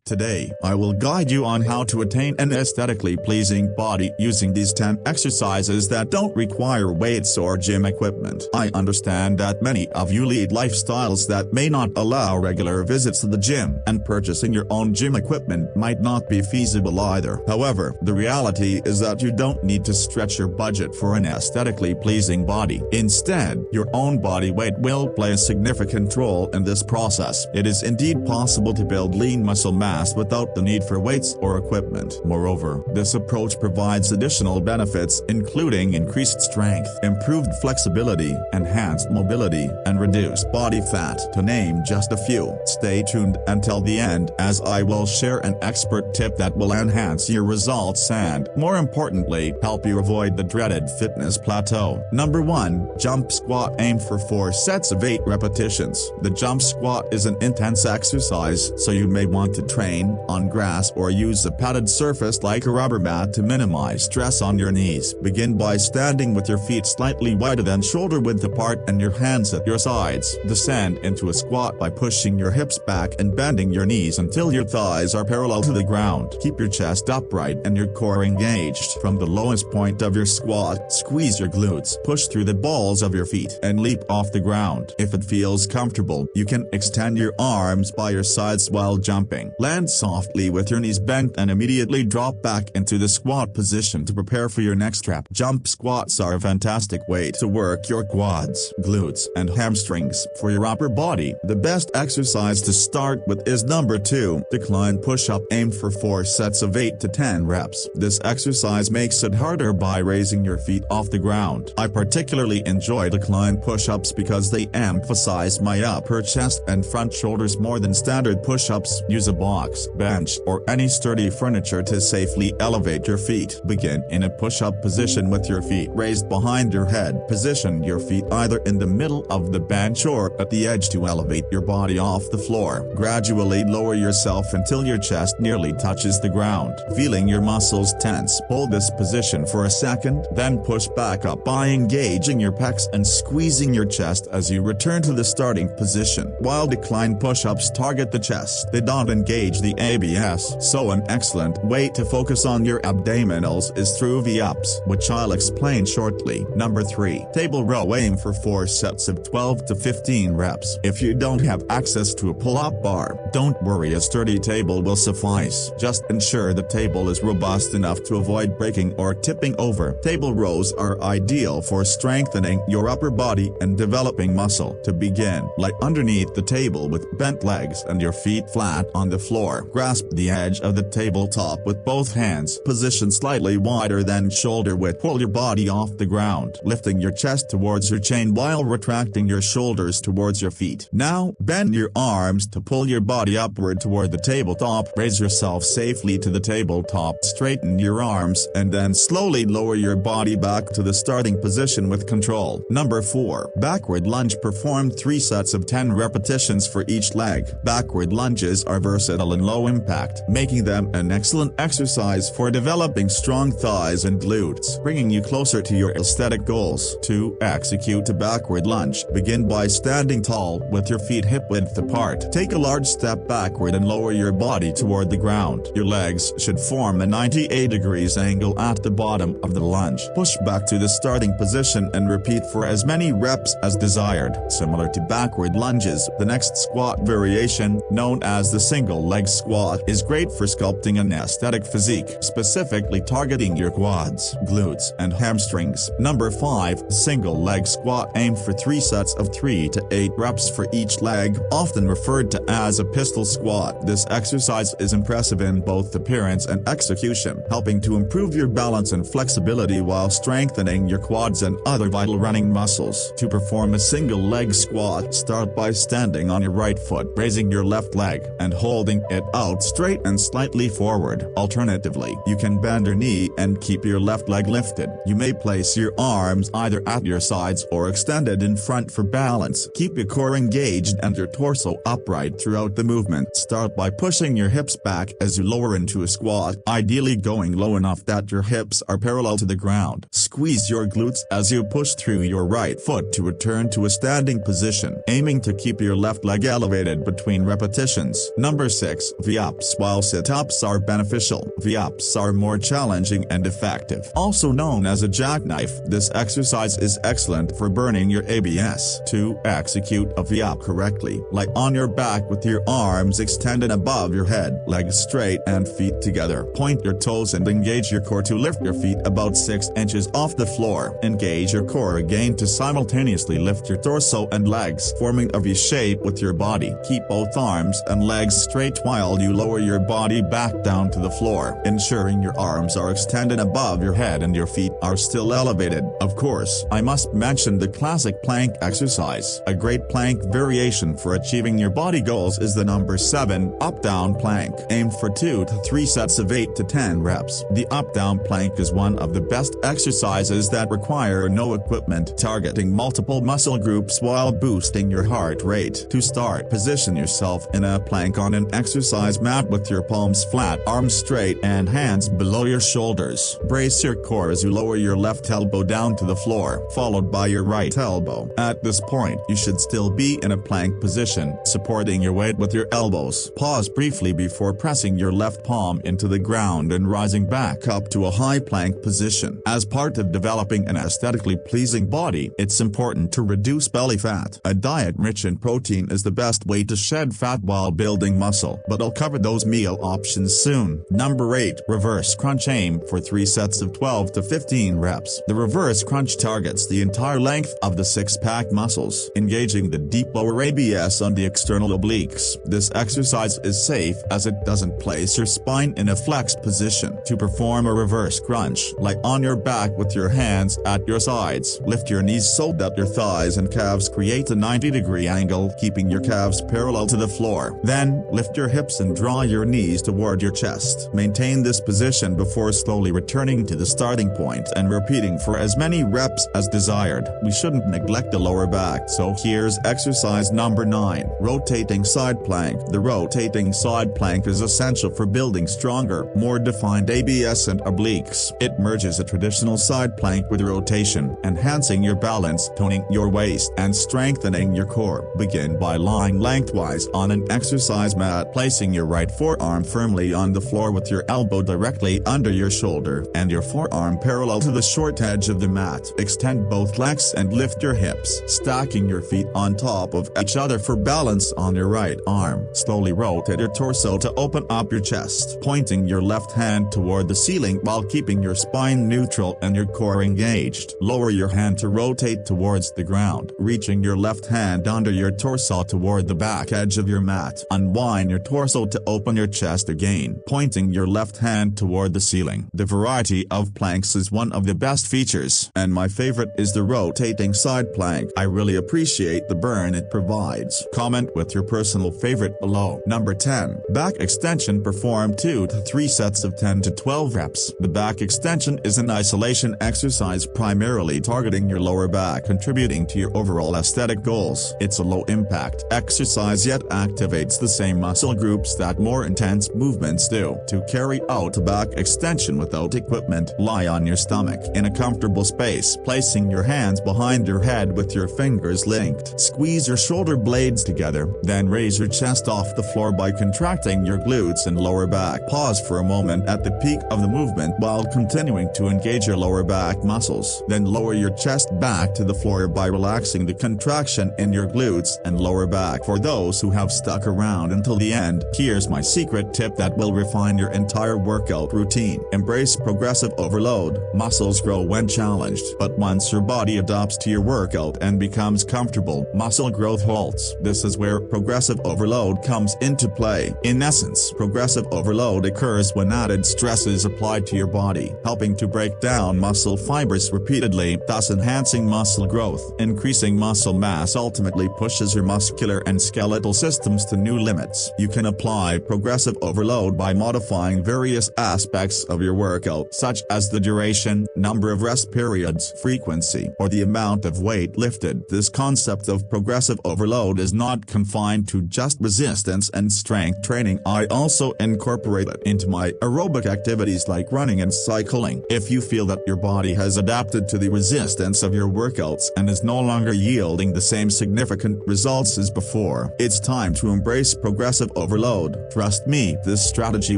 Today, I will guide you on how to attain an aesthetically pleasing body using these 10 exercises that don't require weights or gym equipment. I understand that many of you lead lifestyles that may not allow regular visits to the gym, and purchasing your own gym equipment might not be feasible either. However, the reality is that you don't need to stretch your budget for an aesthetically pleasing body. Instead, your own body weight will play a significant role in this process. It is indeed possible to build lean muscle mass without the need for weights or equipment. Moreover, this approach provides additional benefits including increased strength, improved flexibility, enhanced mobility, and reduced body fat, to name just a few. Stay tuned until the end as I will share an expert tip that will enhance your results and, more importantly, help you avoid the dreaded fitness plateau. Number 1. Jump squat. Aim for 4 sets of 8 repetitions. The jump squat is an intense exercise, so you may want to train on grass or use a padded surface like a rubber mat to minimize stress on your knees. Begin by standing with your feet slightly wider than shoulder width apart and your hands at your sides. Descend into a squat by pushing your hips back and bending your knees until your thighs are parallel to the ground. Keep your chest upright and your core engaged. From the lowest point of your squat, squeeze your glutes, push through the balls of your feet, and leap off the ground. If it feels comfortable, you can extend your arms by your sides while jumping. Land softly with your knees bent and immediately drop back into the squat position to prepare for your next rep. Jump squats are a fantastic way to work your quads, glutes, and hamstrings. For your upper body, the best exercise to start with is number 2, decline push-up. Aim for 4 sets of 8 to 10 reps. This exercise makes it harder by raising your feet off the ground. I particularly enjoy decline push-ups because they emphasize my upper chest and front shoulders more than standard push-ups. Use a box, bench, or any sturdy furniture to safely elevate your feet. Begin in a push-up position with your feet raised behind your head. Position your feet either in the middle of the bench or at the edge to elevate your body off the floor. Gradually lower yourself until your chest nearly touches the ground. Feeling your muscles tense, hold this position for a second, then push back up by engaging your pecs and squeezing your chest as you return to the starting position. While decline push-ups target the chest, they don't engage the abs, so an excellent way to focus on your abdominals is through V-ups, which I'll explain shortly. Number 3. Table row. Aim for 4 sets of 12 to 15 reps. If you don't have access to a pull-up bar, don't worry, a sturdy table will suffice. Just ensure the table is robust enough to avoid breaking or tipping over. Table rows are ideal for strengthening your upper body and developing muscle. To begin, lie underneath the table with bent legs and your feet flat on the floor. Grasp the edge of the tabletop with both hands. Position slightly wider than shoulder width. Pull your body off the ground, lifting your chest towards your chin while retracting your shoulders towards your feet. Now, bend your arms to pull your body upward toward the tabletop. Raise yourself safely to the tabletop. Straighten your arms and then slowly lower your body back to the starting position with control. Number 4. Backward lunge. Perform 3 sets of 10 repetitions for each leg. Backward lunges are versatile and low impact, making them an excellent exercise for developing strong thighs and glutes, bringing you closer to your aesthetic goals. To execute a backward lunge, begin by standing tall with your feet hip-width apart. Take a large step backward and lower your body toward the ground. Your legs should form a 98 degrees angle at the bottom of the lunge. Push back to the starting position and repeat for as many reps as desired. Similar to backward lunges, the next squat variation, known as the single leg squat, is great for sculpting an aesthetic physique, specifically targeting your quads, glutes, and hamstrings. Number 5. Single leg squat. Aim for 3 sets of 3 to 8 reps for each leg, often referred to as a pistol squat. This exercise is impressive in both appearance and execution, helping to improve your balance and flexibility while strengthening your quads and other vital running muscles. To perform a single leg squat, start by standing on your right foot, raising your left leg, and holding it out straight and slightly forward. Alternatively, you can bend your knee and keep your left leg lifted. You may place your arms either at your sides or extended in front for balance. Keep your core engaged and your torso upright throughout the movement. Start by pushing your hips back as you lower into a squat, ideally going low enough that your hips are parallel to the ground. Squeeze your glutes as you push through your right foot to return to a standing position, aiming to keep your left leg elevated between repetitions. Number 6. planks, V-ups, while sit-ups are beneficial. V-ups are more challenging and effective. Also known as a jackknife, this exercise is excellent for burning your abs. To execute a V-up correctly, lie on your back with your arms extended above your head, legs straight and feet together. Point your toes and engage your core to lift your feet about 6 inches off the floor. Engage your core again to simultaneously lift your torso and legs, forming a V shape with your body. Keep both arms and legs straight while you lower your body back down to the floor, ensuring your arms are extended above your head and your feet are still elevated. Of course, I must mention the classic plank exercise. A great plank variation for achieving your body goals is the number 7 up-down plank. Aim for 2 to 3 sets of 8 to 10 reps. The up-down plank is one of the best exercises that require no equipment, targeting multiple muscle groups while boosting your heart rate. To start, position yourself in a plank on an exercise mat with your palms flat, arms straight and hands below your shoulders. Brace your core as you lower your left elbow down to the floor, followed by your right elbow. At this point, you should still be in a plank position, supporting your weight with your elbows. Pause briefly before pressing your left palm into the ground and rising back up to a high plank position. As part of developing an aesthetically pleasing body, it's important to reduce belly fat. A diet rich in protein is the best way to shed fat while building muscle, but I'll cover those meal options soon. Number 8. Reverse crunch. Aim for 3 sets of 12 to 15 reps. The reverse crunch targets the entire length of the six-pack muscles, engaging the deep lower abs on the external obliques. This exercise is safe as it doesn't place your spine in a flexed position. To perform a reverse crunch, lie on your back with your hands at your sides. Lift your knees so that your thighs and calves create a 90-degree angle, keeping your calves parallel to the floor. Then, lift your hips and draw your knees toward your chest. Maintain this position before slowly returning to the starting point and repeating for as many reps as desired. We shouldn't neglect the lower back, so here's exercise number 9. Rotating side plank. The rotating side plank is essential for building stronger, more defined abs and obliques. It merges a traditional side plank with rotation, enhancing your balance, toning your waist, and strengthening your core. Begin by lying lengthwise on an exercise mat, placing your right forearm firmly on the floor with your elbow directly under your shoulder, and your forearm parallel to the short edge of the mat. Extend both legs and lift your hips, stacking your feet on top of each other for balance on your right arm. Slowly rotate your torso to open up your chest, pointing your left hand toward the ceiling while keeping your spine neutral and your core engaged. Lower your hand to rotate towards the ground, reaching your left hand under your torso toward the back edge of your mat. Unwind your torso to open your chest again, pointing your left hand toward the ceiling. The variety of planks is one of the best features, and my favorite is the rotating side plank. I really appreciate the burn it provides. Comment with your personal favorite below. Number 10. Back extension. Perform 2 to 3 sets of 10 to 12 reps. The back extension is an isolation exercise primarily targeting your lower back, contributing to your overall aesthetic goals. It's a low-impact exercise yet activates the same muscle groups that more intense movements do. To carry out a back extension without equipment, lie on your stomach in a comfortable space, placing your hands behind your head with your fingers linked. Squeeze your shoulder blades together, then raise your chest off the floor by contracting your glutes and lower back. Pause for a moment at the peak of the movement while continuing to engage your lower back muscles. Then lower your chest back to the floor by relaxing the contraction in your glutes and lower back. For those who have stuck around until the end, here's my secret tip that will refine your entire workout routine. Embrace progressive overload. Muscles grow when challenged, but once your body adapts to your workout and becomes comfortable, muscle growth halts. This is where progressive overload comes into play. In essence, progressive overload occurs when added stress is applied to your body, helping to break down muscle fibers repeatedly, thus enhancing muscle growth. Increasing muscle mass ultimately pushes your muscular and skeletal systems to new limits. You can apply progressive overload by modifying various aspects of your workout, such as the duration, number of rest periods, frequency, or the amount of weight lifted. This concept of progressive overload is not confined to just resistance and strength training. I also incorporate it into my aerobic activities like running and cycling. If you feel that your body has adapted to the resistance of your workouts and is no longer yielding the same significant results as before, it's time to embrace progressive overload. Trust me, this strategy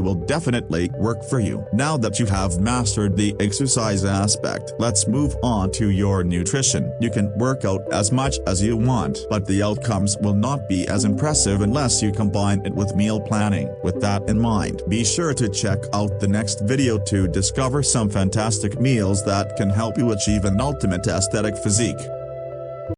will definitely work for you. Now that you have mastered the exercise aspect, let's move on to your nutrition. You can work out as much as you want, but the outcomes will not be as impressive unless you combine it with meal planning. With that in mind, be sure to check out the next video to discover some fantastic meals that can help you achieve an ultimate aesthetic physique.